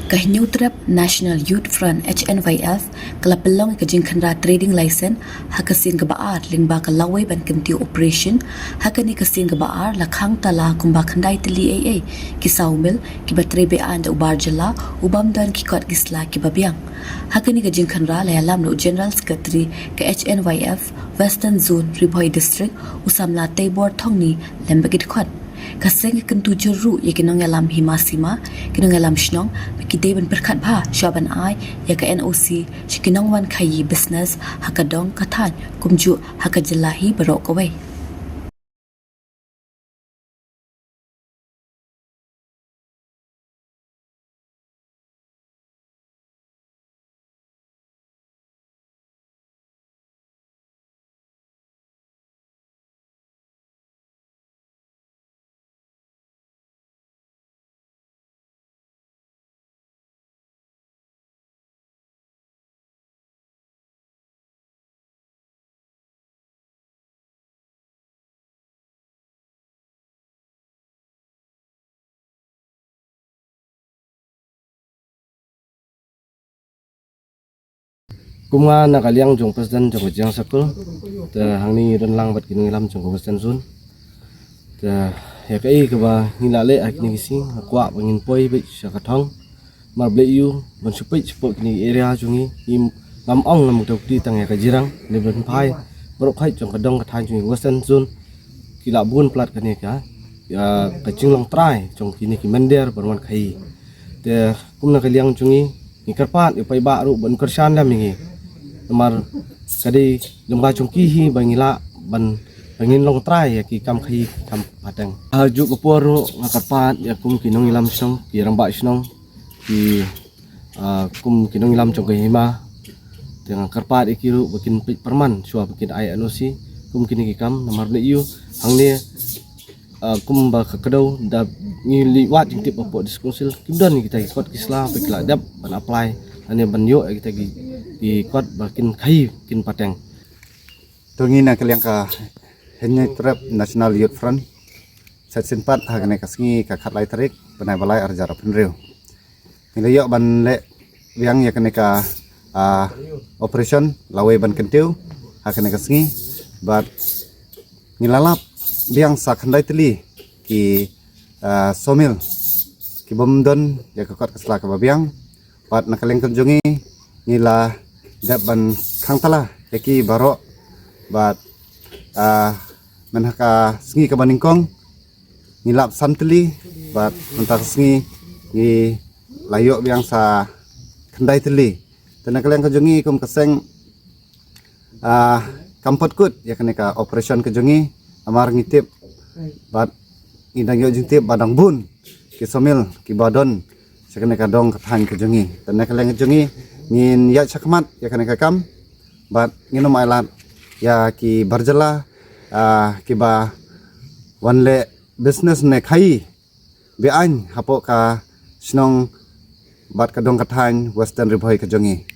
Kahinyo trap National Youth Front HNYF kalapelong kajing kanra trading license hakasin gabaar lingba kalaway ban kemti operation hakani kasin gabaar lakhang tala kumba khandai tili AA kisawmil kibatrebe an da ubar jala ubamdan kikot gisla kibabyang hakani kajing kanra layalam no General Secretary ka HNYF Western Zone Riboy District usamla Taybor Thongni lembagit khot kaseng kentu jeru ya kinong alam himasima kinong alam shnong kide ban berkat bha shaban ai ya ka NOC shikinong wan khayi business hakadong kathan kumju hakajlahi barok away Kuma nakaliang jong presiden jong kejang sakul ta hangni ren lang bat kinung lam jong presiden sun ta ya kai ke ba ngilale akni kisi kwa bangin poi be sakathong mar ble yu ban supai support ni area jungi im lam ong lam tok ti tang ya ka jirang le ban phai brok khai jong kadong kathan jungi presiden sun kila bun plat kani ka ya kaching long trai jong kini ki mender barwan khai te kum nakaliang jungi ni karpat ipai ba ru ban kersan lam ni Nomor kadi lomba cungki hi bangila ban bangin long try ya ki kam khi kam padang haju keporo ngakapat ya kum kinong ilam snong ki ramba snong ki kum kinong ilam cong hima dengan karpat ikiru bikin perman suah bikin ai anosi kum kini ki kam nomor le yu hangni kum ba kedau da ni liwat jingtip opok diskonsil kimdan kita ikut kisla pikla dap ban apply ane ban yo kita di kot bakin kai kin pateng tungi na kaliang ka henye trap National Youth Front setsin pat hagane kasngi ka khatlai tarik panai balai arjara penreu nilayo ban le wiang ya kene ka operation lawe ban kentiu hagane kasngi bat nilalap biang sa khandai teli ki somil ki bomdon ya ka kot kasla ka babiang pat nakaleng kunjungi nila daban khangtala yaki baro bat menhaka sngi ka baningkong nilap samteli bat mentak sngi ni layo biang sa khandai teli tenakaleng kunjungi kum kaseng kampot kut ya ka operation kunjungi amar ngitip bat indang yo jintip badang bun ki somil ki badon sekene kadong kathan kunjungi tenakaleng kunjungi ngin ya sakmat ya kana kakam bat ngino mailat ya ki barjala ki ba wanle business ne khai be an hapo ka snong bat kadong kathan Western Riboy kajongi